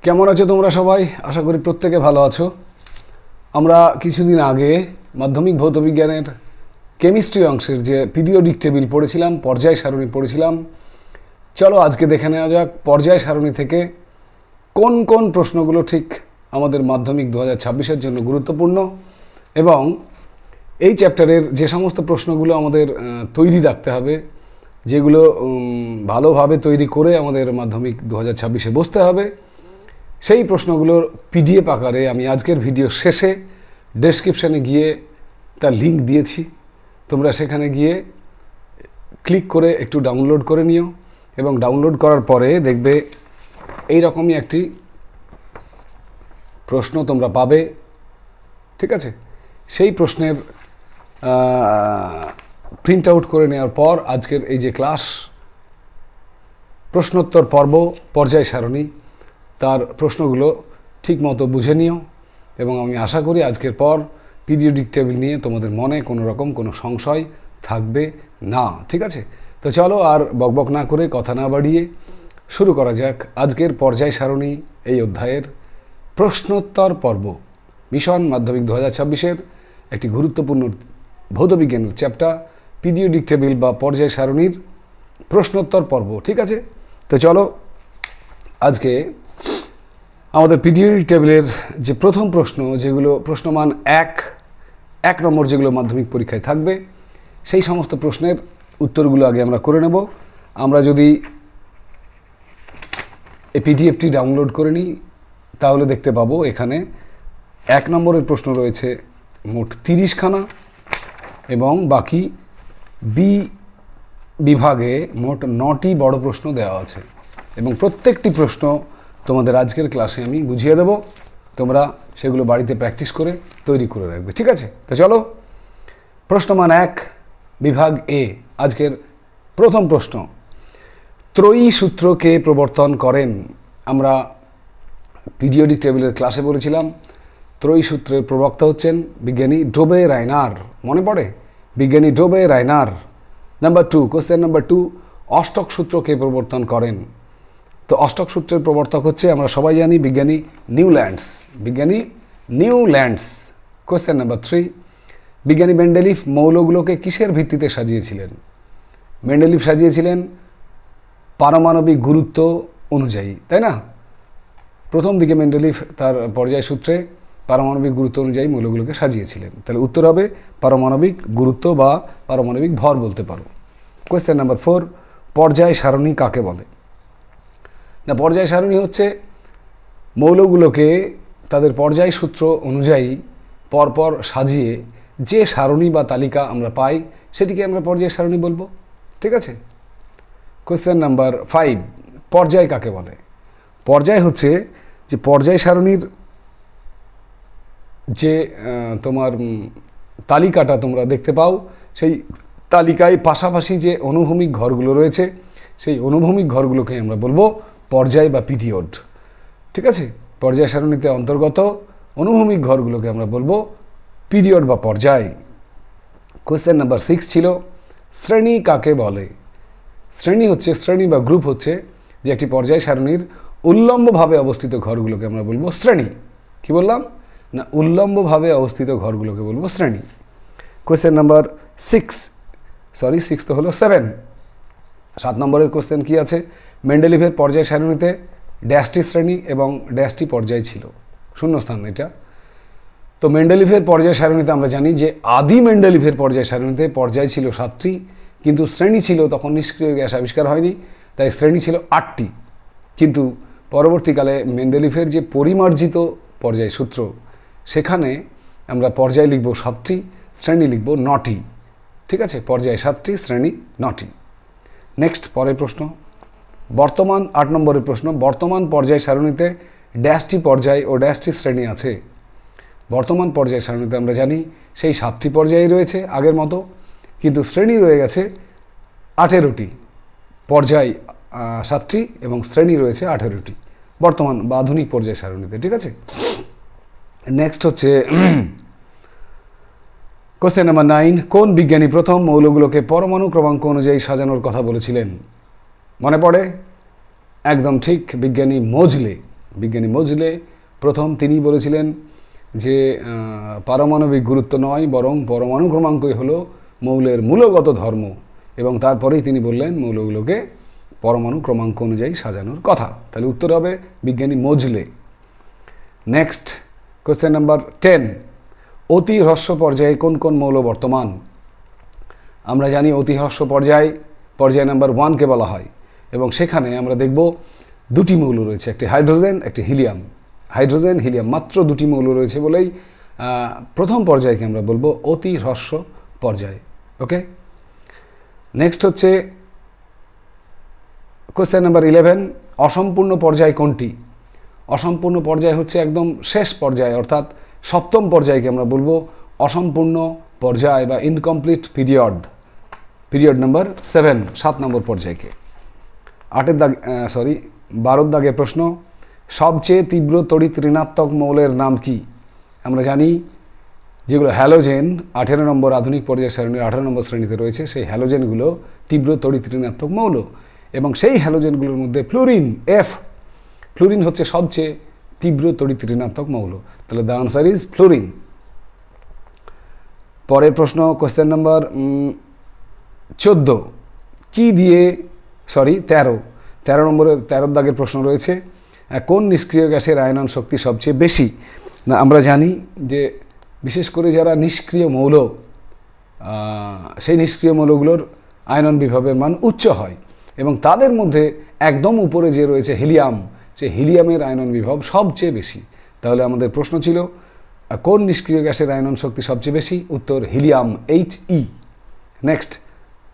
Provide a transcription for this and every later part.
কেমন আছো তোমরা সবাই? আশা করি প্রত্যেকে ভালো আছো। আমরা কিছুদিন আগে মাধ্যমিক ভৌতবিজ্ঞানের কেমিস্ট্রি অংশের যে পিরিয়ডিক টেবিল পড়েছিলাম, পর্যায় সারণী পড়েছিলাম। চলো আজকে দেখে নেওয়া যাক পর্যায় সারণী থেকে কোন কোন প্রশ্নগুলো ঠিক আমাদের মাধ্যমিক 2026-এর জন্য গুরুত্বপূর্ণ এবং এই চ্যাপ্টারের যে সমস্ত প্রশ্নগুলো আমাদের তৈরি রাখতে হবে, যেগুলো ভালোভাবে তৈরি করে আমাদের মাধ্যমিক 2026-এ বসতে হবে, সেই প্রশ্নগুলোর পিডিএফ আকারে আমি আজকের ভিডিও শেষে ডেসক্রিপশানে গিয়ে তার লিঙ্ক দিয়েছি। তোমরা সেখানে গিয়ে ক্লিক করে একটু ডাউনলোড করে নিও এবং ডাউনলোড করার পরে দেখবে এই রকমই একটি প্রশ্ন তোমরা পাবে। ঠিক আছে, সেই প্রশ্নের প্রিন্ট আউট করে নেওয়ার পর আজকের এই যে ক্লাস প্রশ্নোত্তর পর্ব পর্যায় সারণী, তার প্রশ্নগুলো ঠিকমতো বুঝে নিও এবং আমি আশা করি আজকের পর পিরিয়ডিক টেবিল নিয়ে তোমাদের মনে কোনো রকম কোনো সংশয় থাকবে না। ঠিক আছে, তো চলো আর বকবক না করে কথা না বাড়িয়ে শুরু করা যাক আজকের পর্যায় সারণী এই অধ্যায়ের প্রশ্নোত্তর পর্ব। মিশন মাধ্যমিক 2026-এর একটি গুরুত্বপূর্ণ ভৌতবিজ্ঞানের চ্যাপ্টার পিরিয়ডিক টেবিল বা পর্যায় সারণীর প্রশ্নোত্তর পর্ব। ঠিক আছে, তো চলো আজকে আমাদের পিরিয়ডিক টেবিলের যে প্রথম প্রশ্ন, যেগুলো প্রশ্নমান এক নম্বর যেগুলো মাধ্যমিক পরীক্ষায় থাকবে, সেই সমস্ত প্রশ্নের উত্তরগুলো আগে আমরা করে নেব। আমরা যদি এই পিডিএফটি ডাউনলোড করে নিই তাহলে দেখতে পাবো এখানে 1 নম্বরের প্রশ্ন রয়েছে মোট 30খানা এবং বাকি বি বিভাগে মোট 9টি বড় প্রশ্ন দেওয়া আছে এবং প্রত্যেকটি প্রশ্ন তোমাদের আজকের ক্লাসে আমি বুঝিয়ে দেব। তোমরা সেগুলো বাড়িতে প্র্যাকটিস করে তৈরি করে রাখবে। ঠিক আছে, তো চলো প্রশ্নমান 1 বিভাগ এ আজকের প্রথম প্রশ্ন। ত্রয়ী সূত্র কে প্রবর্তন করেন? আমরা পিরিয়ডিক টেবিলের ক্লাসে বলেছিলাম ত্রয়ী সূত্রের প্রবক্তা হচ্ছেন বিজ্ঞানী ডোবে রায়নার। মনে পড়ে? বিজ্ঞানী ডোবে রায়নার। নাম্বার 2, কোশ্চেন নাম্বার 2, অষ্টক সূত্র কে প্রবর্তন করেন? তো অষ্টক সূত্রের প্রবর্তক হচ্ছে আমরা সবাই জানি বিজ্ঞানী নিউল্যান্ডস। বিজ্ঞানী নিউল্যান্ডস। কোশ্চেন নাম্বার 3, বিজ্ঞানী মেন্ডেলিফ মৌলগুলোকে কিসের ভিত্তিতে সাজিয়েছিলেন? মেন্ডেলিফ সাজিয়েছিলেন পারমাণবিক গুরুত্ব অনুযায়ী, তাই না? প্রথম দিকে মেন্ডেলিফ তার পর্যায় সূত্রে পারমাণবিক গুরুত্ব অনুযায়ী মৌলগুলোকে সাজিয়েছিলেন। তাহলে উত্তর হবে পারমাণবিক গুরুত্ব বা পারমাণবিক ভর বলতে পারো। কোয়েশ্চেন নাম্বার 4, পর্যায় সারণী কাকে বলে? না, পর্যায় সারণী হচ্ছে মৌলগুলোকে তাদের পর্যায় সূত্র অনুযায়ী পরপর সাজিয়ে যে সারণী বা তালিকা আমরা পাই সেটিকে আমরা পর্যায় সারণী বলবো। ঠিক আছে। কোয়েশ্চেন নাম্বার 5, পর্যায় কাকে বলে? পর্যায় হচ্ছে যে পর্যায় সারণীর যে তোমার তালিকাটা তোমরা দেখতে পাও, সেই তালিকায় পাশাপাশি যে অনুভূমিক ঘরগুলো রয়েছে সেই অনুভূমিক ঘরগুলোকে আমরা বলবো পর্যায় বা পিরিয়ড। ঠিক আছে, পর্যায় সারণীতে অন্তর্গত অনুভূমিক ঘরগুলোকে আমরা বলবো পিরিয়ড বা পর্যায়। কোয়েশ্চেন নাম্বার 6 ছিল শ্রেণী কাকে বলে? শ্রেণী হচ্ছে, শ্রেণী বা গ্রুপ হচ্ছে যে একটি পর্যায় সারণীর উল্লম্বভাবে অবস্থিত ঘরগুলোকে আমরা বলবো শ্রেণী। কি বললাম? না, উল্লম্বভাবে অবস্থিত ঘরগুলোকে বলবো শ্রেণী। কোয়েশ্চেন নাম্বার 6 তো হলো 7 নম্বরের কোয়েশ্চেন কি আছে? মেন্ডেলিফের পর্যায় সারণীতে ড্যাশটি শ্রেণী এবং ড্যাশটি পর্যায় ছিল। শূন্যস্থান এটা। তো মেন্ডেলিফের পর্যায় সারণীতে আমরা জানি যে আদি মেন্ডেলিফের পর্যায় সারণীতে পর্যায় ছিল 7টি, কিন্তু শ্রেণী ছিল, তখন নিষ্ক্রিয় গ্যাস আবিষ্কার হয়নি, তাই শ্রেণী ছিল 8টি। কিন্তু পরবর্তীকালে মেন্ডেলিফের যে পরিমার্জিত পর্যায় সূত্র, সেখানে আমরা পর্যায় লিখব 7টি, শ্রেণী লিখব 9টি। ঠিক আছে, পর্যায় 7টি, শ্রেণী 9টি। নেক্সট, পরের প্রশ্ন। বর্তমান 8 নম্বরের প্রশ্ন। বর্তমান পর্যায় সারণীতে ড্যাশটি পর্যায় ও ড্যাশটি শ্রেণী আছে? বর্তমান পর্যায় সারণীতে আমরা জানি সেই 7টি পর্যায় রয়েছে আগের মতো, কিন্তু শ্রেণী রয়ে গেছে 18টি। পর্যায় 7টি এবং শ্রেণী রয়েছে 18টি বর্তমান বা আধুনিক পর্যায় সারণীতে। ঠিক আছে। নেক্সট হচ্ছে কোশ্চেন নাম্বার 9, কোন বিজ্ঞানী প্রথম মৌলগুলোকে পরমাণু ক্রমাঙ্ক অনুযায়ী সাজানোর কথা বলেছিলেন? মনে পড়ে? একদম ঠিক, বিজ্ঞানী মোজলে। বিজ্ঞানী মোজলে প্রথম তিনি বলেছিলেন যে পারমাণবিক গুরুত্ব নয়, বরং পরমাণু ক্রমাঙ্কই হলো মৌলের মূলগত ধর্ম, এবং তারপরেই তিনি বললেন মৌলগুলোকে পরমাণু ক্রমাঙ্ক অনুযায়ী সাজানোর কথা। তাহলে উত্তর হবে বিজ্ঞানী মোজলে। নেক্সট কোশ্চেন নাম্বার 10, অতি হ্রস্ব পর্যায়ে কোন কোন মৌল বর্তমান? আমরা জানি অতি হ্রস্ব পর্যায় নাম্বার 1কে বলা হয়, এবং সেখানে আমরা দেখব দুটি মৌল রয়েছে, একটি হাইড্রোজেন, একটি হিলিয়াম। হাইড্রোজেন, হিলিয়াম মাত্র দুটি মৌল রয়েছে বলেই প্রথম পর্যায়কে আমরা বলবো অতি হ্রস্ব পর্যায়। ওকে, নেক্সট হচ্ছে কোশ্চেন নাম্বার 11, অসম্পূর্ণ পর্যায় কোনটি? অসম্পূর্ণ পর্যায় হচ্ছে একদম শেষ পর্যায়, অর্থাৎ সপ্তম পর্যায়কে আমরা বলবো অসম্পূর্ণ পর্যায় বা ইনকমপ্লিট পিরিয়ড নাম্বার 7, 7 নম্বর পর্যায়কে। 12 দাগের প্রশ্ন, সবচেয়ে তীব্র তড়িৎ ঋণাত্মক মৌলের নাম কি? আমরা জানি যেগুলো হ্যালোজেন 18 নম্বর আধুনিক পর্যায় সারণীর 18 নম্বর শ্রেণীতে রয়েছে, সেই হ্যালোজেনগুলো তীব্র তড়িৎ ঋণাত্মক মৌল, এবং সেই হ্যালোজেনগুলোর মধ্যে ফ্লুরিন হচ্ছে সবচেয়ে তীব্র তড়িৎ ঋণাত্মক মৌল। তাহলে দ্য আনসার ইজ ফ্লুরিন। পরের প্রশ্ন কোশ্চেন নাম্বার 13 নম্বরের 13 দাগের প্রশ্ন রয়েছে, কোন নিষ্ক্রিয় গ্যাসের আয়নন শক্তি সবচেয়ে বেশি? না, আমরা জানি যে বিশেষ করে যারা নিষ্ক্রিয় মৌল, সেই নিষ্ক্রিয় মৌলগুলোর আয়নন বিভবের মান উচ্চ হয়, এবং তাদের মধ্যে একদম উপরে যে রয়েছে হিলিয়াম, সেই হিলিয়ামের আয়নন বিভব সবচেয়ে বেশি। তাহলে আমাদের প্রশ্ন ছিল কোন নিষ্ক্রিয় গ্যাসের আয়নন শক্তি সবচেয়ে বেশি? উত্তর হিলিয়াম, He। নেক্সট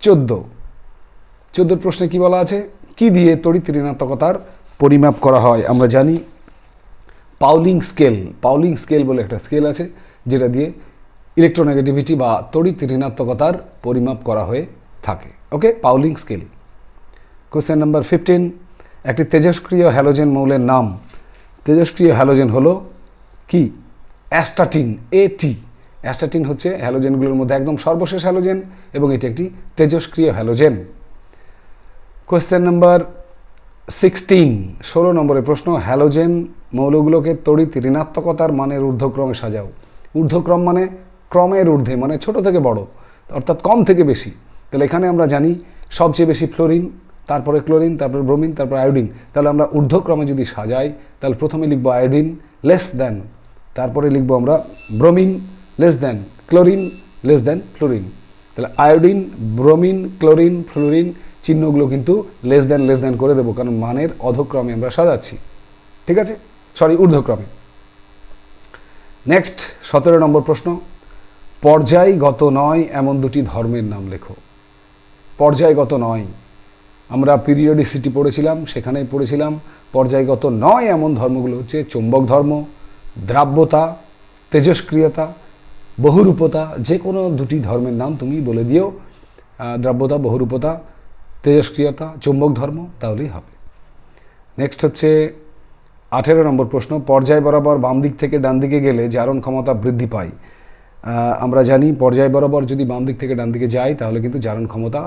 14 প্রশ্নে কি বলা আছে? কি দিয়ে তড়িৎ ঋণাত্মকতার পরিমাপ করা হয়? আমরা জানি পাউলিং স্কেল বলে একটা স্কেল আছে, যেটা দিয়ে ইলেকট্রোনেগেটিভিটি বা তড়িৎ ঋণাত্মকতার পরিমাপ করা হয়ে থাকে। ওকে, পাউলিং স্কেল। কোশ্চেন নাম্বার 15, একটি তেজস্ক্রিয় হ্যালোজেন মৌলের নাম। তেজস্ক্রিয় হ্যালোজেন হলো কি? Astatine, AT। অ্যাস্টাটিন হচ্ছে হ্যালোজেনগুলোর মধ্যে একদম সর্বশেষ হ্যালোজেন, এবং এটি একটি তেজস্ক্রিয় হ্যালোজেন। কোশ্চেন নাম্বার 16 নম্বরের প্রশ্ন, হ্যালোজেন মৌলগুলোকে তড়িৎ ঋণাত্মকতার মানের ঊর্ধ্বক্রমে সাজাও। ঊর্ধ্বক্রম মানে ক্রমের ঊর্ধ্বে, মানে ছোট থেকে বড়, অর্থাৎ কম থেকে বেশি। তাহলে এখানে আমরা জানি সবচেয়ে বেশি ফ্লোরিন, তারপরে ক্লোরিন, তারপরে ব্রোমিন, তারপরে আয়োডিন। তাহলে আমরা ঊর্ধ্বক্রমে যদি সাজাই, তাহলে প্রথমে লিখবো আয়োডিন লেস দেন, তারপরে লিখবো আমরা bromine less than, chlorine less than fluorine. তাহলে আয়োডিন, ব্রোমিন, ক্লোরিন, ফ্লোরিন চিহ্নগুলো কিন্তু লেস দেন করে দেবো, কারণ মানের অধক্রমে আমরা সাজাচ্ছি। ঠিক আছে, ঊর্ধ্বক্রমে। নেক্সট 17 নম্বর প্রশ্ন, পর্যায়গত নয় এমন দুটি ধর্মের নাম লেখো। পর্যায়গত নয়, আমরা পিরিয়ডিসিটি পড়েছিলাম, সেখানেই পড়েছিলাম পর্যায়গত নয় এমন ধর্মগুলো হচ্ছে চৌম্বক ধর্ম, দ্রাব্যতা, তেজস্ক্রিয়তা, বহুরূপতা। যে কোনো দুটি ধর্মের নাম তুমি বলে দিও, দ্রাব্যতা, বহুরূপতা, তেজস্ক্রিয়তা, চৌম্বক ধর্ম, তাহলেই হবে। নেক্সট হচ্ছে 18 নম্বর প্রশ্ন, পর্যায় বরাবর বাম দিক থেকে ডান দিকে গেলে জারণ ক্ষমতা বৃদ্ধি পায়। আমরা জানি পর্যায় বরাবর যদি বাম দিক থেকে ডান দিকে যায়, তাহলে কিন্তু জারণ ক্ষমতা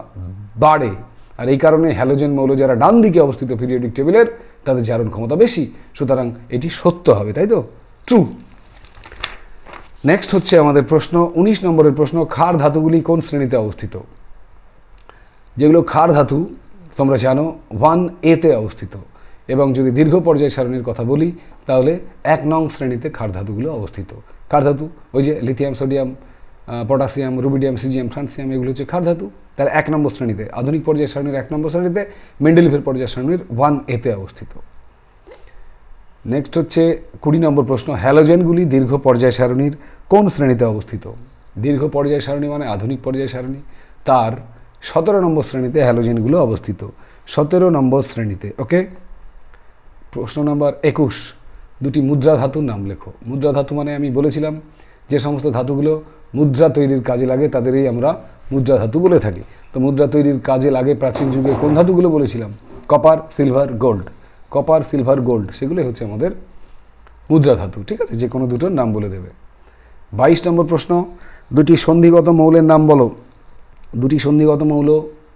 বাড়ে, আর এই কারণে হ্যালোজেন মৌল যারা ডান দিকে অবস্থিত পিরিয়ডিক টেবিলের, তাদের জারণ ক্ষমতা বেশি। সুতরাং এটি সত্য হবে, তাই তো? ট্রু। নেক্সট হচ্ছে আমাদের প্রশ্ন 19 নম্বরের প্রশ্ন, ক্ষার ধাতুগুলি কোন শ্রেণীতে অবস্থিত? যেগুলো ক্ষার ধাতু তোমরা জানো 1A-তে অবস্থিত, এবং যদি দীর্ঘ পর্যায় সারণীর কথা বলি, তাহলে 1 নং শ্রেণীতে ক্ষার ধাতুগুলো অবস্থিত। ক্ষার ধাতু ওই যে lithium, sodium, potassium, rubidium, caesium, francium, এগুলো হচ্ছে ক্ষার ধাতু। তাহলে 1 নম্বর শ্রেণীতে, আধুনিক পর্যায় সারণীর 1 নম্বর শ্রেণীতে, মেন্ডেলিভের পর্যায় সারণীর 1A-তে অবস্থিত। নেক্সট হচ্ছে 20 নম্বর প্রশ্ন, হ্যালোজেনগুলি দীর্ঘ পর্যায় সারণীর কোন শ্রেণীতে অবস্থিত? দীর্ঘ পর্যায় সারণী মানে আধুনিক পর্যায় সারণী, তার 17 নম্বর শ্রেণীতে হ্যালোজেনগুলো অবস্থিত, 17 নম্বর শ্রেণীতে। ওকে, প্রশ্ন নম্বর 21, দুটি মুদ্রা ধাতুর নাম লেখো। মুদ্রা ধাতু মানে আমি বলেছিলাম যে সমস্ত ধাতুগুলো মুদ্রা তৈরির কাজে লাগে তাদেরই আমরা মুদ্রা ধাতু বলে থাকি। তো মুদ্রা তৈরির কাজে লাগে প্রাচীন যুগে কোন ধাতুগুলো বলেছিলাম? Copper, silver, gold. Copper, silver, gold, সেগুলোই হচ্ছে আমাদের মুদ্রা ধাতু। ঠিক আছে, যে কোনো দুটোর নাম বলে দেবে। 22 নম্বর প্রশ্ন, দুটি সন্ধিগত মৌলের নাম বলো। দুটি সন্ধিগত মৌল,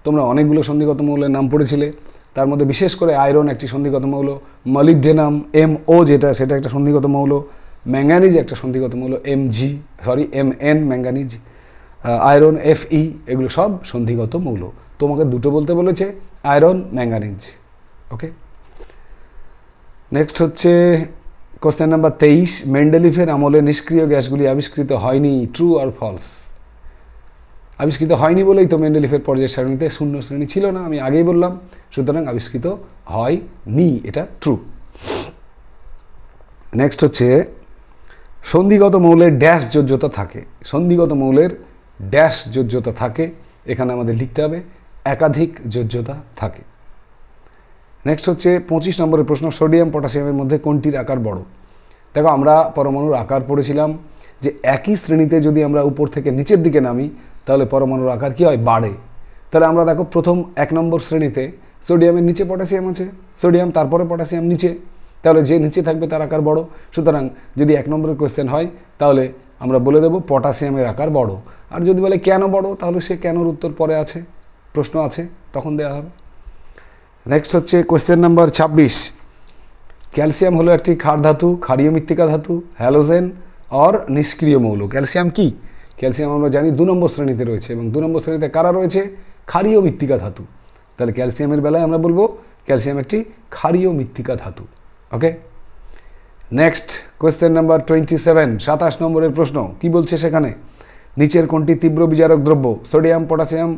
তোমরা অনেকগুলো সন্ধিগত মৌলের নাম পড়েছিলে, তার মধ্যে বিশেষ করে আয়রন একটি সন্ধিগত মৌল, মলিবডেনাম MO যেটা সেটা একটা সন্ধিগত মৌল, ম্যাঙ্গানিজ একটা সন্ধিগত মৌল MN ম্যাঙ্গানিজ, আয়রন Fe, এগুলো সব সন্ধিগত মৌল। তোমাকে দুটো বলতে বলেছে, আয়রন, ম্যাঙ্গানিজ। ওকে, নেক্সট হচ্ছে কোশ্চেন নাম্বার 23, মেন্ডেলিফের আমলে নিষ্ক্রিয় গ্যাসগুলি আবিষ্কৃত হয়নি, ট্রু আর ফলস? আবিষ্কৃত হয়নি বলেই তো মেন্ডেলিফের পর্যায় সারণীতে শূন্য শ্রেণী ছিল না, আমি আগেই বললাম, সুতরাং আবিষ্কৃত হয়নি, এটা ট্রু। নেক্সট হচ্ছে সন্ধিগত মৌলের ড্যাশ যোজ্যতা থাকে, সন্ধিগত মৌলের ড্যাশ যোজ্যতা থাকে, এখানে আমাদের লিখতে হবে একাধিক যোজ্যতা থাকে। নেক্সট হচ্ছে 25 নম্বরের প্রশ্ন, সোডিয়াম পটাশিয়ামের মধ্যে কোনটির আকার বড়? দেখো, আমরা পরমাণুর আকার পড়েছিলাম যে একই শ্রেণীতে যদি আমরা উপর থেকে নিচের দিকে নামি তাহলে পরমাণুর আকার কী হয়? বাড়ে। তাহলে আমরা দেখো প্রথম 1 নম্বর শ্রেণীতে সোডিয়ামের নিচে পটাশিয়াম আছে, সোডিয়াম তারপরে পটাশিয়াম নিচে, তাহলে যে নিচে থাকবে তার আকার বড়। সুতরাং যদি 1 নম্বরের কোয়েশ্চেন হয় তাহলে আমরা বলে দেব পটাশিয়ামের আকার বড়। আর যদি বলে কেন বড়, তাহলে সে কেনর উত্তর পরে আছে, প্রশ্ন আছে, তখন দেওয়া হবে। নেক্সট হচ্ছে কোয়েশ্চেন নাম্বার 26, ক্যালসিয়াম হলো একটি ক্ষার ধাতু, ক্ষারীয় মৃত্তিকা ধাতু, হ্যালোজেন অর নিষ্ক্রিয় মৌল। ক্যালসিয়াম কি? ক্যালসিয়াম আমরা জানি 2 নম্বর শ্রেণীতে রয়েছে, এবং 2 নম্বর শ্রেণীতে কারা রয়েছে? ক্ষারীয় মৃত্তিকা ধাতু। তাহলে ক্যালসিয়ামের বেলায় আমরা বলবো ক্যালসিয়াম একটি ক্ষারীয় মৃত্তিকা ধাতু। ওকে, নেক্সট কোয়েশ্চেন নাম্বার 27, 27 নম্বরের প্রশ্ন, কি বলছে সেখানে? নিচের কোনটি তীব্র বিজারক দ্রব্য? সোডিয়াম, পটাশিয়াম,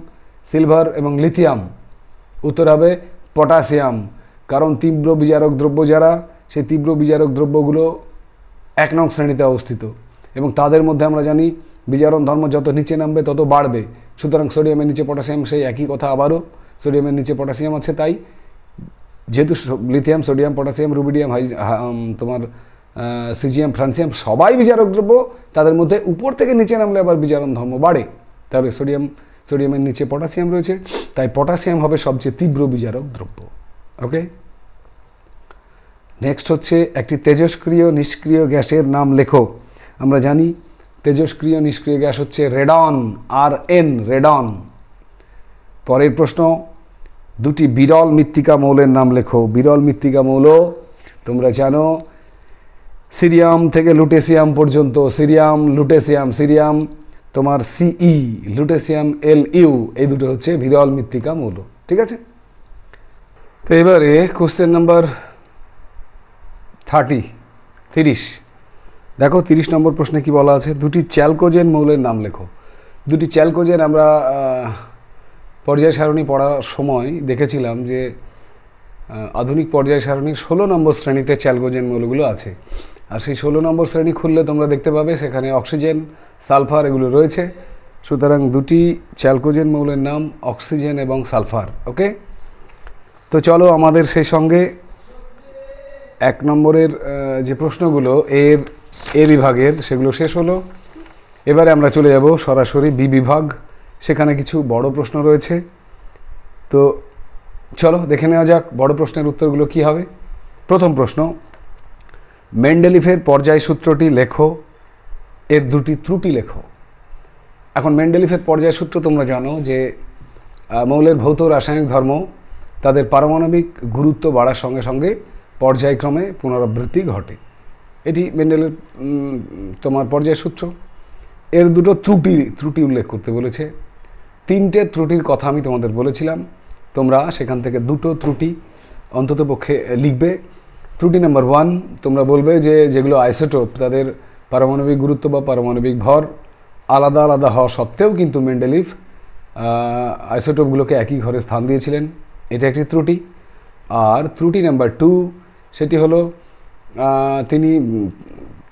সিলভার এবং লিথিয়াম। উত্তর হবে পটাশিয়াম, কারণ তীব্র বিজারক দ্রব্য যারা, সেই তীব্র বিজারক দ্রব্যগুলো 1 নং শ্রেণীতে অবস্থিত, এবং তাদের মধ্যে আমরা জানি বিজারণ ধর্ম যত নিচে নামবে তত বাড়বে। সুতরাং সোডিয়ামের নিচে পটাশিয়াম, সেই একই কথা আবারও, সোডিয়ামের নিচে পটাশিয়াম আছে, তাই যেহেতু লিথিয়াম, সোডিয়াম, পটাশিয়াম, রুবিডিয়াম, তোমার সিজিয়াম, ফ্রান্সিয়াম সবাই বিজারক দ্রব্য, তাদের মধ্যে উপর থেকে নিচে নামলে আবার বিজারণ ধর্ম বাড়ে। তাহলে সোডিয়ামের নিচে পটাশিয়াম রয়েছে, তাই পটাশিয়াম হবে সবচেয়ে তীব্র বিজারক দ্রব্য। ওকে, নেক্সট হচ্ছে একটি তেজস্ক্রিয় নিষ্ক্রিয় গ্যাসের নাম লেখো। আমরা জানি তেজস্ক্রিয় নিষ্ক্রিয় গ্যাস হচ্ছে রেডন, RN, রেডন। পরের প্রশ্ন, দুটি বিরল মৃত্তিকা মৌলের নাম লেখো। বিরল মৃত্তিকা মৌল তোমরা জানো, সিরিয়াম থেকে লুটেসিয়াম পর্যন্ত, সিরিয়াম, লুটেসিয়াম, সিরিয়াম তোমার CE, লুটেসিয়াম LU, এই দুটো হচ্ছে বিরল মৃত্তিকা মৌল। ঠিক আছে, তো এবারে কোশ্চেন নাম্বার 30, দেখো 30 নম্বর প্রশ্নে কি বলা আছে? দুটি চ্যালকোজেন মৌলের নাম লেখো। দুটি চ্যালকোজেন আমরা পর্যায় সারণী পড়ার সময় দেখেছিলাম যে আধুনিক পর্যায় সারণীর 16 নম্বর শ্রেণীতে চ্যালকোজেন মৌলগুলো আছে, আর সেই 16 নম্বর শ্রেণী খুললে তোমরা দেখতে পাবে সেখানে অক্সিজেন, সালফার এগুলো রয়েছে। সুতরাং দুটি চ্যালকোজেন মৌলের নাম অক্সিজেন এবং সালফার। ওকে, তো চলো আমাদের সেই সঙ্গে 1 নম্বরের যে প্রশ্নগুলো এ বিভাগের সেগুলো শেষ হলো। এবারে আমরা চলে যাব সরাসরি বি বিভাগ, সেখানে কিছু বড় প্রশ্ন রয়েছে। তো চলো দেখে নেওয়া যাক বড় প্রশ্নের উত্তরগুলো কি হবে। প্রথম প্রশ্ন, মেন্ডেলিফের পর্যায় সূত্রটি লেখো, এর দুটি ত্রুটি লেখো। এখন মেন্ডেলিফের পর্যায় সূত্র তোমরা জানো যে মৌলের ভৌত রাসায়নিক ধর্ম তাদের পারমাণবিক গুরুত্ব বাড়ার সঙ্গে সঙ্গে পর্যায়ক্রমে পুনরাবৃত্তি ঘটে। এটি মেন্ডেলের তোমার পর্যায় সূত্র। এর দুটো ত্রুটি উল্লেখ করতে বলেছে। 3টে ত্রুটির কথা আমি তোমাদের বলেছিলাম, তোমরা সেখান থেকে 2টো ত্রুটি অন্ততপক্ষে লিখবে। ত্রুটি নাম্বার 1, তোমরা বলবে যে যেগুলো আইসোটোপ তাদের পারমাণবিক গুরুত্ব বা পারমাণবিক ভর আলাদা আলাদা হওয়া সত্ত্বেও কিন্তু মেন্ডেলিফ আইসোটোপগুলোকে একই ঘরে স্থান দিয়েছিলেন, এটা একটি ত্রুটি। আর ত্রুটি নাম্বার 2, সেটি হলো তিনি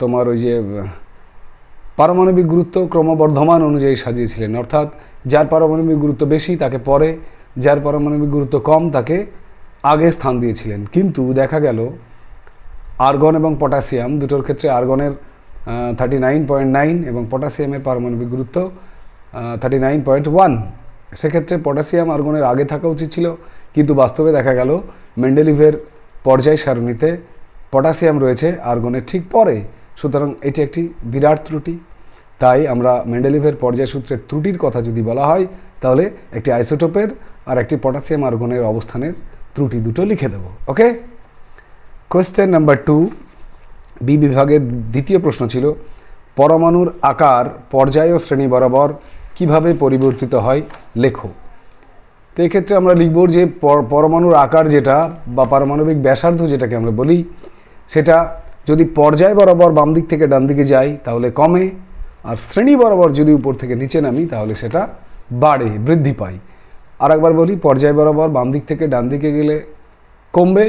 তোমার ওই যে পারমাণবিক গুরুত্ব ক্রমবর্ধমান অনুযায়ী সাজিয়েছিলেন, অর্থাৎ যার পারমাণবিক গুরুত্ব বেশি তাকে পরে, যার পারমাণবিক গুরুত্ব কম তাকে আগে স্থান দিয়েছিলেন। কিন্তু দেখা গেল আর্গন এবং পটাশিয়াম দুটোর ক্ষেত্রে আর্গনের 39.9 এবং পটাশিয়ামের পারমাণবিক গুরুত্ব 39.1। সেক্ষেত্রে পটাশিয়াম আর্গনের আগে থাকা উচিত ছিল, কিন্তু বাস্তবে দেখা গেল মেন্ডেলিভের পর্যায় সারণীতে পটাশিয়াম রয়েছে আর্গনের ঠিক পরে। সুতরাং এটি একটি বিরাট ত্রুটি। তাই আমরা মেন্ডেলিভের পর্যায় সূত্রের ত্রুটির কথা যদি বলা হয় তাহলে একটি আইসোটোপের আর একটি পটাশিয়াম আর্গনের অবস্থানের ত্রুটি দুটো লিখে দেবো। ওকে, কোয়েশ্চেন নাম্বার 2, বি বিভাগের দ্বিতীয় প্রশ্ন ছিল পরমাণুর আকার পর্যায় ও শ্রেণী বরাবর কিভাবে পরিবর্তিত হয় লেখো। তো এক্ষেত্রে আমরা লিখব যে পরমাণুর আকার যেটা বা পারমাণবিক ব্যাসার্ধ যেটাকে আমরা বলি, সেটা যদি পর্যায় বরাবর বাম দিক থেকে ডান দিকে যাই তাহলে কমে, আর শ্রেণী বরাবর যদি উপর থেকে নিচে নামি তাহলে সেটা বাড়ে, বৃদ্ধি পায়। আর একবার বলি, পর্যায় বরাবর বাম দিক থেকে ডান দিকে গেলে কমবে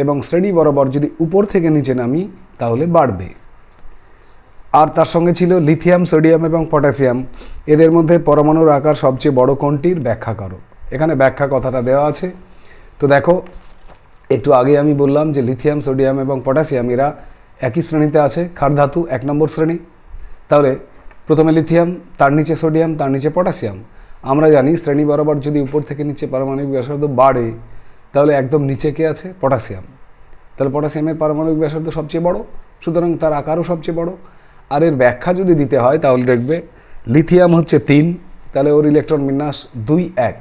এবং শ্রেণী বরাবর যদি উপর থেকে নিচে নামি তাহলে বাড়বে। আর তার সঙ্গে ছিল লিথিয়াম, সোডিয়াম এবং পটাশিয়াম, এদের মধ্যে পরমাণুর আকার সবচেয়ে বড় কোনটির ব্যাখ্যা করো। এখানে ব্যাখ্যা কথাটা দেওয়া আছে। তো দেখো, একটু আগে আমি বললাম যে লিথিয়াম, সোডিয়াম এবং পটাশিয়াম এরা একই শ্রেণীতে আছে, ক্ষার ধাতু 1 নম্বর শ্রেণী। তাহলে প্রথমে লিথিয়াম, তার নিচে সোডিয়াম, তার নিচে পটাশিয়াম। আমরা জানি শ্রেণী বরাবর যদি উপর থেকে নিচে পারমাণবিক ব্যাসার্ধ বাড়ে তাহলে একদম নিচে কে আছে? পটাশিয়াম। তাহলে পটাশিয়ামের পারমাণবিক ব্যাসার্ধ সবচেয়ে বড়, সুতরাং তার আকারও সবচেয়ে বড়। আর এর ব্যাখ্যা যদি দিতে হয় তাহলে দেখবে লিথিয়াম হচ্ছে 3, তাহলে ওর ইলেকট্রন বিন্যাস 2 1।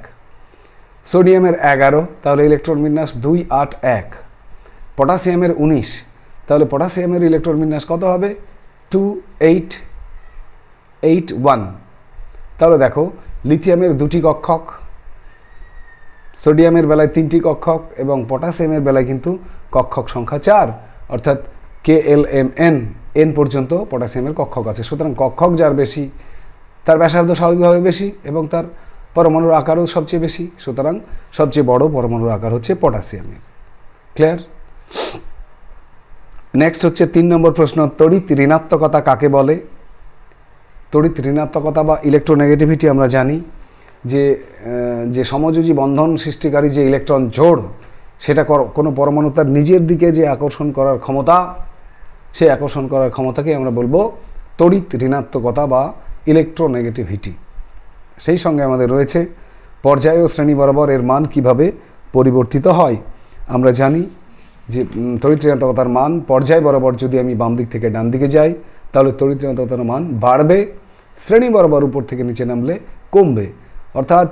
সোডিয়ামের 11, তাহলে ইলেকট্রন বিন্যাস 2 8 1। পটাশিয়ামের 19, তাহলে পটাশিয়ামের ইলেকট্রন বিন্যাস কত হবে? 2 8 8 1। তাহলে দেখো, লিথিয়ামের 2টি কক্ষক, সোডিয়ামের বেলায় 3টি কক্ষক এবং পটাশিয়ামের বেলায় কিন্তু কক্ষক সংখ্যা 4, অর্থাৎ KLMN n পর্যন্ত পটাশিয়ামের কক্ষক আছে। সুতরাং কক্ষক যার বেশি তার ব্যাসার্ধ স্বাভাবিকভাবে বেশি এবং তার পরমাণুর আকারও সবচেয়ে বেশি, সুতরাং সবচেয়ে বড় পরমাণুর আকার হচ্ছে পটাশিয়ামের। ক্লিয়ার? নেক্সট হচ্ছে 3 নম্বর প্রশ্ন, তড়িৎ ঋণাত্মকতা কাকে বলে? তড়িৎ ঋণাত্মকতা বা ইলেকট্রোনেগেটিভিটি আমরা জানি যে সমযোজী বন্ধন সৃষ্টিকারী যে ইলেকট্রন জোড়, সেটা কোনো পরমাণু তার নিজের দিকে যে আকর্ষণ করার ক্ষমতা, সেই আকর্ষণ করার ক্ষমতাকে আমরা বলবো তড়িৎ ঋণাত্মকতা বা ইলেকট্রোনেগেটিভিটি। সেই সঙ্গে আমাদের রয়েছে পর্যায় ও শ্রেণী বরাবর এর মান কিভাবে পরিবর্তিত হয়। আমরা জানি যে তড়িৎ ঋণাত্মকতার মান পর্যায় বরাবর যদি আমি বাম দিক থেকে ডান দিকে যাই তাহলে তড়িৎ ঋণাত্মকতার মান বাড়বে, শ্রেণী বরাবর উপর থেকে নিচে নামলে কমবে। অর্থাৎ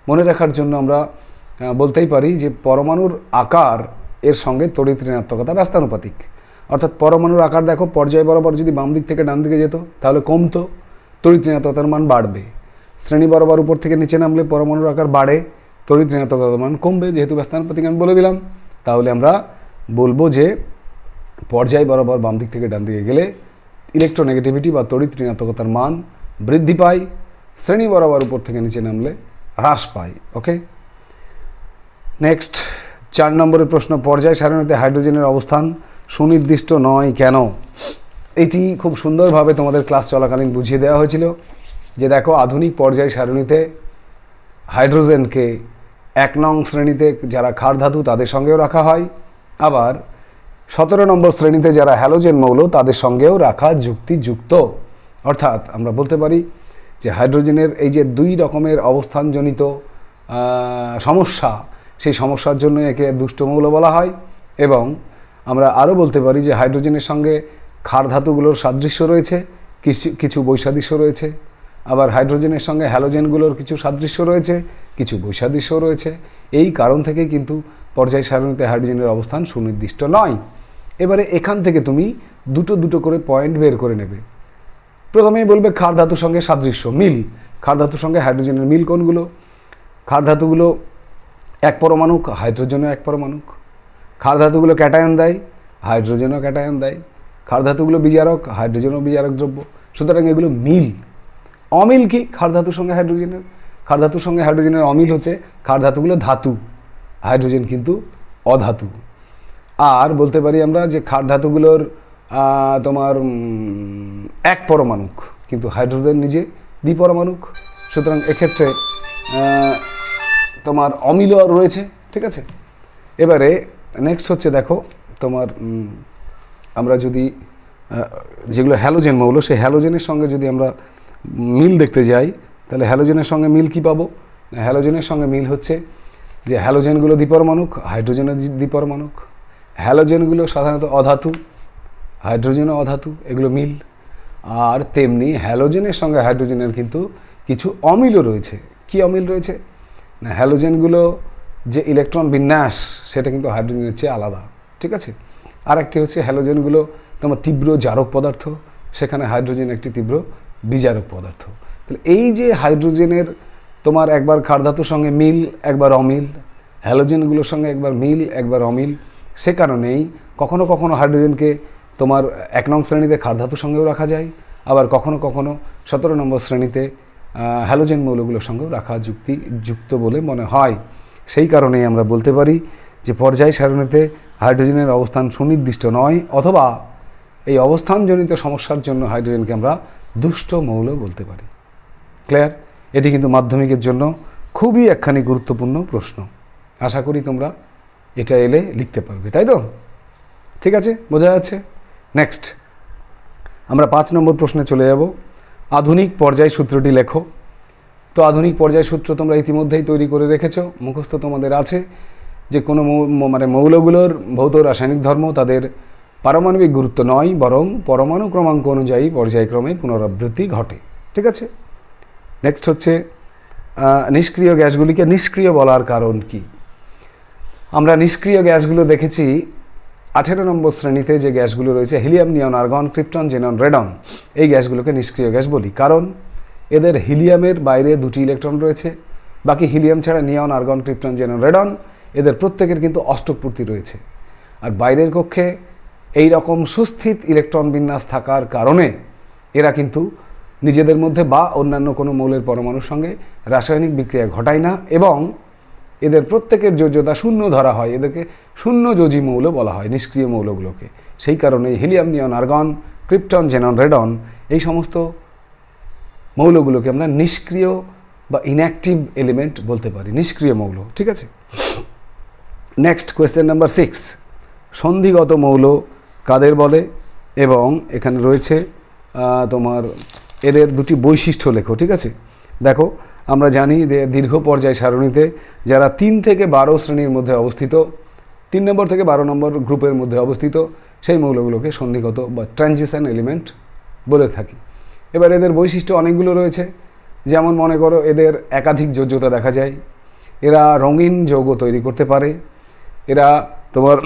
মনে রাখার জন্য আমরা বলতেই পারি যে পরমাণুর আকার এর সঙ্গে তড়িৎ ঋণাত্মকতা ব্যস্তানুপাতিক। অর্থাৎ পরমাণুর আকার দেখো, পর্যায় বরাবর যদি বাম দিক থেকে ডান দিকে যেত তাহলে কমতো, তড়িৎ ঋণাত্মকতার মান বাড়বে। শ্রেণী বরাবর উপর থেকে নিচে নামলে পরমাণুর আকার বাড়ে, তড়িৎ ঋণাত্মকতার মান কমবে। যেহেতু ব্যস্তানুপাতিক আমি বলে দিলাম, তাহলে আমরা বলবো যে পর্যায় বরাবর বাম দিক থেকে ডান দিকে গেলে ইলেকট্রোনেগেটিভিটি বা তড়িৎ ঋণাত্মকতার মান বৃদ্ধি পায়, শ্রেণী বরাবর উপর থেকে নিচে নামলে হ্রাস পায়। ওকে, নেক্সট 4 নম্বরের প্রশ্ন, পর্যায় সারণীতে হাইড্রোজেনের অবস্থান সুনির্দিষ্ট নয় কেন? এটি খুব সুন্দরভাবে তোমাদের ক্লাস চলাকালীন বুঝিয়ে দেওয়া হয়েছিল যে দেখো, আধুনিক পর্যায় সারণীতে হাইড্রোজেনকে 1 নং শ্রেণীতে যারা ক্ষার ধাতু তাদের সঙ্গেও রাখা হয়, আবার 17 নম্বর শ্রেণীতে যারা হ্যালোজেন মৌল তাদের সঙ্গেও রাখা যুক্তিযুক্ত। অর্থাৎ আমরা বলতে পারি যে হাইড্রোজেনের এই যে 2 রকমের অবস্থানজনিত সমস্যা, সেই সমস্যার জন্য একে দুষ্ট মৌল বলা হয়। এবং আমরা আরও বলতে পারি যে হাইড্রোজেনের সঙ্গে ক্ষার ধাতুগুলোর সাদৃশ্য রয়েছে, কিছু বৈসাদৃশ্য রয়েছে, আবার হাইড্রোজেনের সঙ্গে হ্যালোজেনগুলোর কিছু সাদৃশ্য রয়েছে, কিছু বৈসাদৃশ্য রয়েছে। এই কারণ থেকে কিন্তু পর্যায় সারণীতে হাইড্রোজেনের অবস্থান সুনির্দিষ্ট নয়। এবারে এখান থেকে তুমি দুটো করে পয়েন্ট বের করে নেবে। প্রথমেই বলবে ক্ষার ধাতুর সঙ্গে সাদৃশ্য, মিল। ক্ষার ধাতুর সঙ্গে হাইড্রোজেনের মিল কোনগুলো? ক্ষার ধাতুগুলো 1 পরমাণুক, হাইড্রোজেনও 1 পরমাণুক। ক্ষার ধাতুগুলো ক্যাটায়ন দেয়, হাইড্রোজেনও ক্যাটায়ন দেয়। ক্ষার ধাতুগুলো বিজারক, হাইড্রোজেনও বিজারক দ্রব্য। সুতরাং এগুলো মিল। অমিল কি ক্ষার ধাতুর সঙ্গে হাইড্রোজেনের? ক্ষার ধাতুর সঙ্গে হাইড্রোজেনের অমিল হচ্ছে ক্ষার ধাতুগুলো ধাতু, হাইড্রোজেন কিন্তু অধাতু। আর বলতে পারি আমরা যে ক্ষার ধাতুগুলোর তোমার 1 পরমাণুক, কিন্তু হাইড্রোজেন নিজে দ্বিপরমাণুক। সুতরাং এক্ষেত্রে তোমার অমিল রয়েছে। ঠিক আছে, এবারে নেক্সট হচ্ছে দেখো তোমার আমরা যদি যেগুলো হ্যালোজেন মৌল, সেই হ্যালোজেনের সঙ্গে যদি আমরা মিল দেখতে যাই তাহলে হ্যালোজেনের সঙ্গে মিল কি পাবো? হ্যালোজেনের সঙ্গে মিল হচ্ছে যে হ্যালোজেনগুলো দ্বিপরমাণুক, হাইড্রোজেনের দ্বিপরমাণুক। হ্যালোজেনগুলো সাধারণত অধাতু, হাইড্রোজেনও অধাতু, এগুলো মিল। আর তেমনি হ্যালোজেনের সঙ্গে হাইড্রোজেনের কিন্তু কিছু অমিলও রয়েছে। কি অমিল রয়েছে? না, হ্যালোজেনগুলো যে ইলেকট্রন বিন্যাস সেটা কিন্তু হাইড্রোজেনের চেয়ে আলাদা, ঠিক আছে। আর একটি হচ্ছে হ্যালোজেনগুলো তোমার তীব্র জারক পদার্থ, সেখানে হাইড্রোজেন একটি তীব্র বিজারক পদার্থ। তাহলে এই যে হাইড্রোজেনের তোমার একবার ক্ষারধাতুর সঙ্গে মিল একবার অমিল, হ্যালোজেনগুলোর সঙ্গে একবার মিল একবার অমিল, সে কারণেই কখনো কখনো হাইড্রোজেনকে তোমার 1 নং শ্রেণীতে ক্ষারধাতুর সঙ্গেও রাখা যায়, আবার কখনো কখনো 17 নম্বর শ্রেণীতে হ্যালোজেন মৌলগুলোর সঙ্গেও রাখা যুক্ত বলে মনে হয়। সেই কারণেই আমরা বলতে পারি যে পর্যায় সারণীতে হাইড্রোজেনের অবস্থান সুনির্দিষ্ট নয়, অথবা এই অবস্থানজনিত সমস্যার জন্য হাইড্রোজেনকে আমরা দুষ্ট মৌল বলতে পারি। ক্লিয়ার? এটি কিন্তু মাধ্যমিকের জন্য খুবই একখানি গুরুত্বপূর্ণ প্রশ্ন। আশা করি তোমরা এটা এলে লিখতে পারবে, তাই তো? ঠিক আছে, বোঝা যাচ্ছে? নেক্সট আমরা 5 নম্বর প্রশ্নে চলে যাব। আধুনিক পর্যায় সূত্রটি লেখো। তো আধুনিক পর্যায় সূত্র তোমরা ইতিমধ্যেই তৈরি করে রেখেছো, মুখস্থ তোমাদের আছে, যে কোনো মৌলগুলোর ভৌত রাসায়নিক ধর্ম তাদের পারমাণবিক গুরুত্ব নয়, বরং পরমাণু ক্রমাঙ্ক অনুযায়ী পর্যায়ক্রমে পুনরাবৃত্তি ঘটে। ঠিক আছে। নেক্সট হচ্ছে নিষ্ক্রিয় গ্যাসগুলিকে নিষ্ক্রিয় বলার কারণ কি? আমরা নিষ্ক্রিয় গ্যাসগুলো দেখেছি 18 নম্বর শ্রেণীতে যে গ্যাসগুলো রয়েছে, হিলিয়াম, নিয়ন, আর্গন, ক্রিপ্টন, জেনন, রেডন, এই গ্যাসগুলোকে নিষ্ক্রিয় গ্যাস বলি। কারণ এদের হিলিয়ামের বাইরে 2টি ইলেকট্রন রয়েছে, বাকি হিলিয়াম ছাড়া নিয়ন, আর্গন, ক্রিপ্টন, জেনন, রেডন এদের প্রত্যেকের কিন্তু অষ্টক পূর্তি রয়েছে। আর বাইরের কক্ষে এই রকম সুস্থিত ইলেকট্রন বিন্যাস থাকার কারণে এরা কিন্তু নিজেদের মধ্যে বা অন্যান্য কোনো মৌলের পরমাণুর সঙ্গে রাসায়নিক বিক্রিয়া ঘটায় না, এবং এদের প্রত্যেকের যোজ্যতা শূন্য ধরা হয়। এদেরকে শূন্য যোজী মৌল বলা হয়, নিষ্ক্রিয় মৌলগুলোকে। সেই কারণে হিলিয়াম, নিয়ন, আর্গন, ক্রিপ্টন, জেনন, রেডন এই সমস্ত মৌলগুলোকে আমরা নিষ্ক্রিয় বা ইনঅ্যাক্টিভ এলিমেন্ট বলতে পারি, নিষ্ক্রিয় মৌল। ঠিক আছে। নেক্সট কোয়েশ্চেন নাম্বার 6, সন্ধিগত মৌল কাদের বলে? এবং এখানে রয়েছে তোমার এদের 2টি বৈশিষ্ট্য লেখো। ঠিক আছে। দেখো, আমরা জানি যে দীর্ঘ পর্যায় সারণীতে যারা 3 থেকে 12 শ্রেণীর মধ্যে অবস্থিত, 3 নম্বর থেকে 12 নম্বর গ্রুপের মধ্যে অবস্থিত, সেই মৌলগুলোকে সন্ধিগত বা ট্রানজিশন এলিমেন্ট বলে থাকি। এবার এদের বৈশিষ্ট্য অনেকগুলো রয়েছে, যেমন মনে করো এদের একাধিক যোজ্যতা দেখা যায়, এরা রঙিন যৌগ তৈরি করতে পারে, এরা তোমার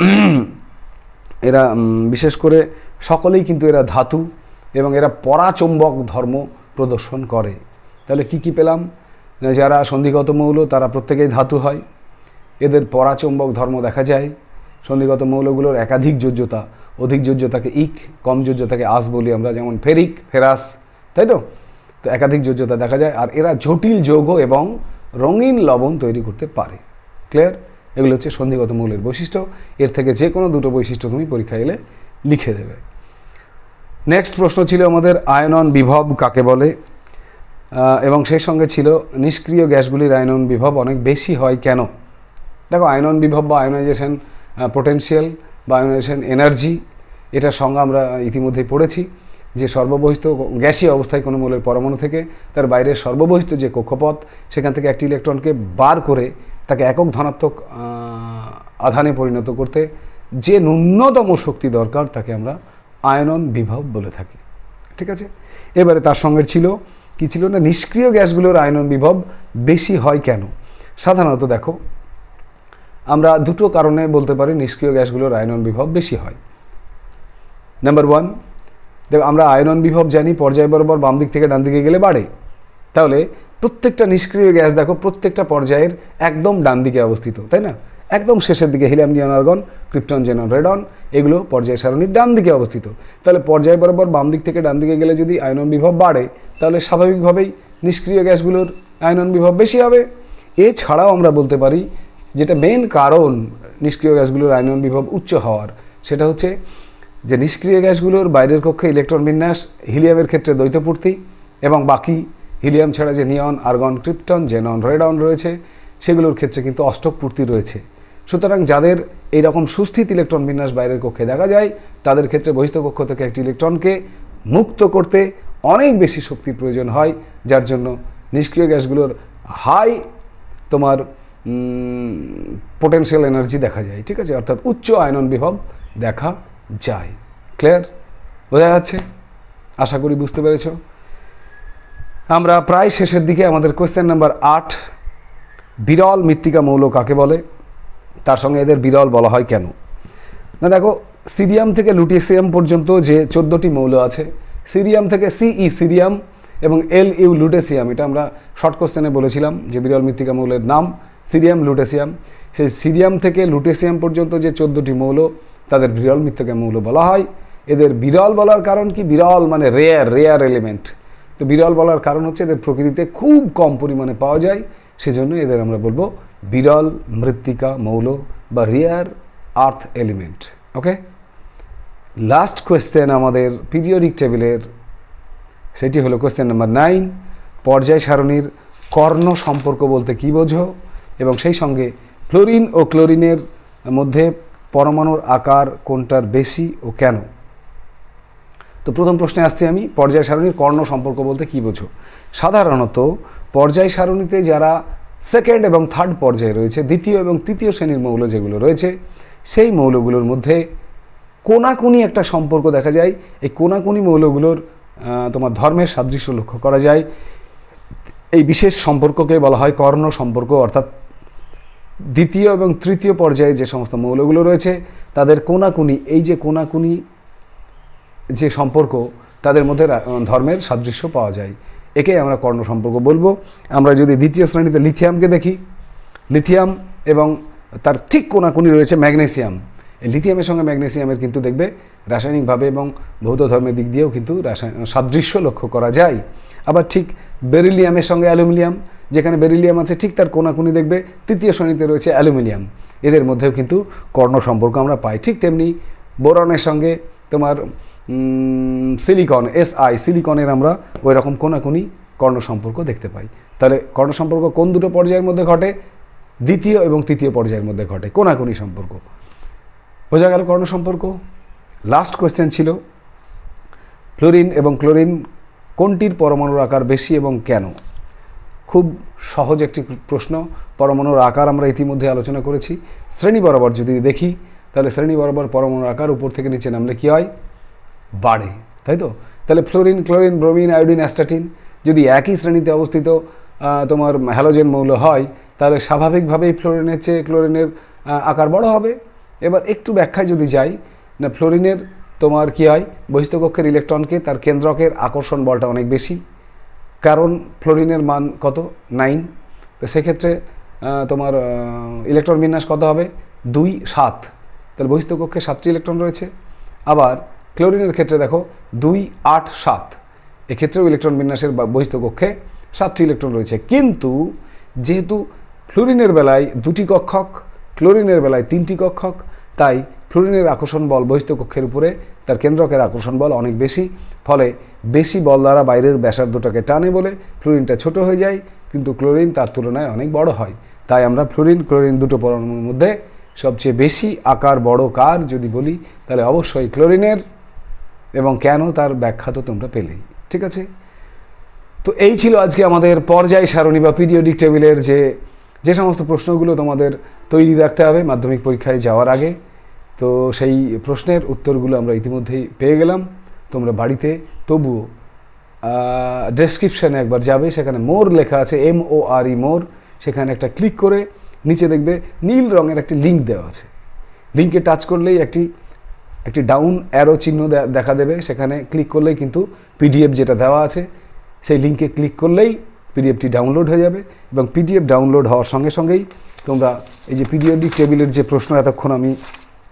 এরা বিশেষ করে সকলেই কিন্তু এরা ধাতু, এবং এরা পরাচুম্বক ধর্ম প্রদর্শন করে। তাহলে কি কি পেলাম? যারা সন্ধিগত মৌল তারা প্রত্যেকেই ধাতু হয়, এদের পরাচুম্বক ধর্ম দেখা যায়, সন্ধিগত মৌলগুলোর একাধিক যোজ্যতা, অধিক যোজ্যতাকে ইক, কম যোজ্যতাকে আস বলি আমরা, যেমন ফেরিক, ফেরাস, তাই তো? তো একাধিক যোজ্যতা দেখা যায়। আর এরা জটিল যৌগ এবং রঙিন লবণ তৈরি করতে পারে। ক্লিয়ার? এগুলো হচ্ছে সন্ধিগত মৌলের বৈশিষ্ট্য। এর থেকে যে কোনো 2টো বৈশিষ্ট্য তুমি পরীক্ষা এলে লিখে দেবে। নেক্সট প্রশ্ন ছিল আমাদের আয়নন বিভব কাকে বলে, এবং সেই সঙ্গে ছিল নিষ্ক্রিয় গ্যাসগুলির আয়নন বিভব অনেক বেশি হয় কেন? দেখো, আয়নন বিভব বা আয়নাইজেশন পোটেনশিয়াল বা আয়নাইজেশন এনার্জি, এটার সঙ্গে আমরা ইতিমধ্যেই পড়েছি যে সর্ববহিস্থ গ্যাসীয় অবস্থায় কোনো মৌলের পরমাণু থেকে তার বাইরের সর্ববহিস্থ যে কক্ষপথ, সেখান থেকে একটি ইলেকট্রনকে বার করে তাকে একক ধনাত্মক আধানে পরিণত করতে যে ন্যূনতম শক্তি দরকার তাকে আমরা আয়নন বিভব বলে থাকি। ঠিক আছে। এবারে তার সঙ্গে ছিল কি ছিল না, নিষ্ক্রিয় গ্যাসগুলোর আয়নন বিভব বেশি হয় কেন? সাধারণত দেখো, আমরা 2টো কারণে বলতে পারি নিষ্ক্রিয় গ্যাসগুলোর আয়নন বিভব বেশি হয়। নাম্বার 1, দেখো আমরা আয়নন বিভব জানি পর্যায় বরাবর বাম দিক থেকে ডান দিকে গেলে বাড়ে। তাহলে প্রত্যেকটা নিষ্ক্রিয় গ্যাস দেখো প্রত্যেকটা পর্যায়ের একদম ডান দিকে অবস্থিত, তাই না? একদম শেষের দিকে হিলিয়াম, নিয়ন, আর্গন, ক্রিপ্টন, জেনন, রেডন এগুলো পর্যায় সারণীর ডান দিকে অবস্থিত। তাহলে পর্যায় বরাবর বাম দিক থেকে ডান দিকে গেলে যদি আয়নন বিভব বাড়ে, তাহলে স্বাভাবিকভাবেই নিষ্ক্রিয় গ্যাসগুলোর আয়নন বিভব বেশি হবে। এছাড়াও আমরা বলতে পারি যেটা মেন কারণ নিষ্ক্রিয় গ্যাসগুলোর আয়নন বিভব উচ্চ হওয়ার, সেটা হচ্ছে যে নিষ্ক্রিয় গ্যাসগুলোর বাইরের কক্ষে ইলেকট্রন বিন্যাস হিলিয়ামের ক্ষেত্রে দ্বৈতপূর্তি, এবং বাকি হিলিয়াম ছাড়া যে নিয়ন, আর্গন, ক্রিপ্টন, জেনন, রেডন রয়েছে সেগুলোর ক্ষেত্রে কিন্তু অষ্টক পূর্তি রয়েছে। সুতরাং যাদের এইরকম সুস্থিত ইলেকট্রন বিন্যাস বাইরের কক্ষে দেখা যায়, তাদের ক্ষেত্রে বহিস্থ কক্ষ থেকে একটি ইলেকট্রনকে মুক্ত করতে অনেক বেশি শক্তির প্রয়োজন হয়, যার জন্য নিষ্ক্রিয় গ্যাসগুলোর হাই তোমার পোটেনশিয়াল এনার্জি দেখা যায়। ঠিক আছে, অর্থাৎ উচ্চ আয়নন বিভব দেখা যায়। ক্লিয়ার? বোঝা যাচ্ছে? আশা করি বুঝতে পেরেছ। আমরা প্রায় শেষের দিকে। আমাদের কোয়েশ্চেন নাম্বার 8, বিরল মৃত্তিকা মৌল কাকে বলে, তার সঙ্গে এদের বিরল বলা হয় কেন। না দেখো, সিরিয়াম থেকে লুটেসিয়াম পর্যন্ত যে 14টি মৌল আছে, সিরিয়াম থেকে সিই সিরিয়াম এবং LU লুটেসিয়াম, এটা আমরা শর্ট কোশ্চেনে বলেছিলাম যে বিরল মৃত্তিকা মৌলের নাম সিরিয়াম লুটেসিয়াম। সেই সিরিয়াম থেকে লুটেসিয়াম পর্যন্ত যে 14টি মৌল তাদের বিরল মৃত্তিকা মৌল বলা হয়। এদের বিরল বলার কারণ কি, বিরল মানে রেয়ার এলিমেন্ট। তো বিরল বলার কারণ হচ্ছে এদের প্রকৃতিতে খুব কম পরিমাণে পাওয়া যায়, সেজন্য এদের আমরা বলবো বিরল মৃত্তিকা মৌল বা রেয়ার আর্থ এলিমেন্ট। ওকে, লাস্ট কোয়েশ্চেন আমাদের পিরিয়ডিক টেবিলের, সেটি হলো কোয়েশ্চেন নাম্বার 9। পর্যায় সারণীর কর্ণ সম্পর্ক বলতে কী বোঝো, এবং সেই সঙ্গে ফ্লোরিন ও ক্লোরিনের মধ্যে পরমাণুর আকার কোনটার বেশি ও কেন। তো প্রথম প্রশ্নে আসছি আমি, পর্যায় সারণীর কর্ণ সম্পর্ক বলতে কী বোঝো। সাধারণত পর্যায় সারণীতে যারা সেকেন্ড এবং থার্ড পর্যায়ে রয়েছে, দ্বিতীয় এবং তৃতীয় শ্রেণীর মৌল যেগুলো রয়েছে, সেই মৌলগুলোর মধ্যে কোনাকুনি একটা সম্পর্ক দেখা যায়। এই কোনাকুনি মৌলগুলোর তোমার ধর্মের সাদৃশ্য লক্ষ্য করা যায়। এই বিশেষ সম্পর্ককে বলা হয় কর্ণ সম্পর্ক। অর্থাৎ দ্বিতীয় এবং তৃতীয় পর্যায়ে যে সমস্ত মৌলগুলো রয়েছে তাদের কোনাকুনি, এই যে কোনাকুনি যে সম্পর্ক, তাদের মধ্যে ধর্মের সাদৃশ্য পাওয়া যায়, একে আমরা কর্ণ সম্পর্ক বলবো। আমরা যদি দ্বিতীয় শ্রেণীতে লিথিয়ামকে দেখি, লিথিয়াম এবং তার ঠিক কোনাকুনি রয়েছে ম্যাগনেসিয়াম। এই লিথিয়ামের সঙ্গে ম্যাগনেসিয়ামের কিন্তু দেখবে রাসায়নিকভাবে এবং ভৌত ধর্মের দিক দিয়েও কিন্তু সাদৃশ্য লক্ষ্য করা যায়। আবার ঠিক বেরিলিয়ামের সঙ্গে অ্যালুমিনিয়াম, যেখানে বেরিলিয়াম আছে ঠিক তার কোনাকুনি দেখবে তৃতীয় শ্রেণীতে রয়েছে অ্যালুমিনিয়াম, এদের মধ্যেও কিন্তু কর্ণ সম্পর্ক আমরা পাই। ঠিক তেমনি বোরনের সঙ্গে তোমার সিলিকন SI, সিলিকনের আমরা ওই রকম কোনাকুনি কর্ণ সম্পর্ক দেখতে পাই। তাহলে কর্ণ সম্পর্ক কোন দুটো পর্যায়ের মধ্যে ঘটে, দ্বিতীয় এবং তৃতীয় পর্যায়ের মধ্যে ঘটে কোনাকুনি সম্পর্ক। বোঝা গেল কর্ণ সম্পর্ক। লাস্ট কোয়েশ্চেন ছিল ফ্লোরিন এবং ক্লোরিন কোনটির পরমাণুর আকার বেশি এবং কেন। খুব সহজ একটি প্রশ্ন। পরমাণুর আকার আমরা ইতিমধ্যে আলোচনা করেছি। শ্রেণী বরাবর যদি দেখি তাহলে শ্রেণী বরাবর পরমাণুর আকার উপর থেকে নিচে নামলে কী হয়, বাড়ে, তাই তো। তাহলে fluorine, chlorine, bromine, iodine, astatine যদি একই শ্রেণীতে অবস্থিত তোমার হ্যালোজেন মৌল হয়, তাহলে স্বাভাবিকভাবেই ফ্লোরিনের চেয়ে ক্লোরিনের আকার বড় হবে। এবার একটু ব্যাখ্যায় যদি যাই, না ফ্লোরিনের তোমার কী হয়, বহিস্থকক্ষের ইলেকট্রনকে তার কেন্দ্রকের আকর্ষণ বলটা অনেক বেশি, কারণ ফ্লোরিনের মান কত 9। তো সেক্ষেত্রে তোমার ইলেকট্রন বিন্যাস কত হবে 2, 7। তাহলে বহিস্থকক্ষে 7টি ইলেকট্রন রয়েছে। আবার ক্লোরিনের ক্ষেত্রে দেখো 2, 8, 7, এক্ষেত্রেও ইলেকট্রন বিন্যাসের বহিস্থকক্ষে 7টি ইলেকট্রন রয়েছে। কিন্তু যেহেতু ফ্লোরিনের বেলায় 2টি কক্ষক, ক্লোরিনের বেলায় 3টি কক্ষক, তাই ফ্লোরিনের আকর্ষণ বল বহিস্থকক্ষের উপরে তার কেন্দ্রকের আকর্ষণ বল অনেক বেশি, ফলে বেশি বল দ্বারা বাইরের ব্যাসার্ধটাকে টানে বলে ফ্লোরিনটা ছোট হয়ে যায়, কিন্তু ক্লোরিন তার তুলনায় অনেক বড় হয়। তাই আমরা ফ্লোরিন ক্লোরিন দুটো পরমাণুর মধ্যে সবচেয়ে বেশি আকার বড় কার যদি বলি, তাহলে অবশ্যই ক্লোরিনের, এবং কেন তার ব্যাখ্যা তো তোমরা পেলেই। ঠিক আছে, তো এই ছিল আজকে আমাদের পর্যায় সারণী বা পিরিয়ডিক টেবিলের যে সমস্ত প্রশ্নগুলো তোমাদের তৈরি রাখতে হবে মাধ্যমিক পরীক্ষায় যাওয়ার আগে। তো সেই প্রশ্নের উত্তরগুলো আমরা ইতিমধ্যেই পেয়ে গেলাম। তোমরা বাড়িতে তবুও ডেসক্রিপশানে একবার যাবে, সেখানে মোর লেখা আছে, MORE মোর, সেখানে একটা ক্লিক করে নিচে দেখবে নীল রঙের একটি লিঙ্ক দেওয়া আছে। লিঙ্কে টাচ করলেই একটি ডাউন অ্যারো চিহ্ন দেখা দেবে, সেখানে ক্লিক করলেই কিন্তু PDF যেটা দেওয়া আছে সেই লিঙ্কে ক্লিক করলেই PDFটি ডাউনলোড হয়ে যাবে, এবং PDF ডাউনলোড হওয়ার সঙ্গে সঙ্গেই তোমরা এই যে পিরিয়ডিক টেবিলের যে প্রশ্ন এতক্ষণ আমি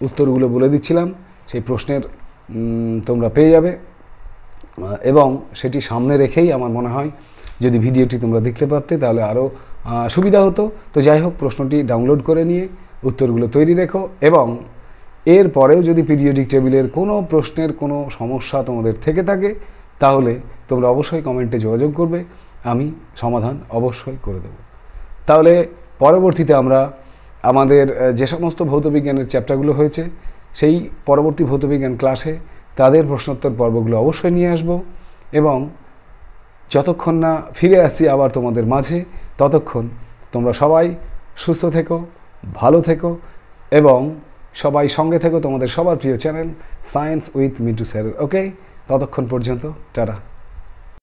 উত্তরগুলো বলে দিচ্ছিলাম, সেই প্রশ্নের তোমরা পেয়ে যাবে। এবং সেটি সামনে রেখেই আমার মনে হয় যদি ভিডিওটি তোমরা দেখতে পারতে তাহলে আরও সুবিধা হতো। তো যাই হোক, প্রশ্নটি ডাউনলোড করে নিয়ে উত্তরগুলো তৈরি রেখো, এবং এর পরেও যদি পিরিয়ডিক টেবিলের কোনো প্রশ্নের কোনো সমস্যা তোমাদের থেকে থাকে তাহলে তোমরা অবশ্যই কমেন্টে যোগাযোগ করবে, আমি সমাধান অবশ্যই করে দেব। তাহলে পরবর্তীতে আমরা আমাদের যে সমস্ত ভৌতবিজ্ঞানের চ্যাপ্টারগুলো হয়েছে সেই পরবর্তী ভৌতবিজ্ঞান ক্লাসে তাদের প্রশ্নোত্তর পর্বগুলো অবশ্যই নিয়ে আসব, এবং যতক্ষণ না ফিরে আসছি আবার তোমাদের মাঝে, ততক্ষণ তোমরা সবাই সুস্থ থেকো, ভালো থেকো, এবং সবাই সঙ্গে থেকো তোমাদের সবার প্রিয় channel science with Mintu sir. Okay, ততক্ষণ পর্যন্ত টাটা।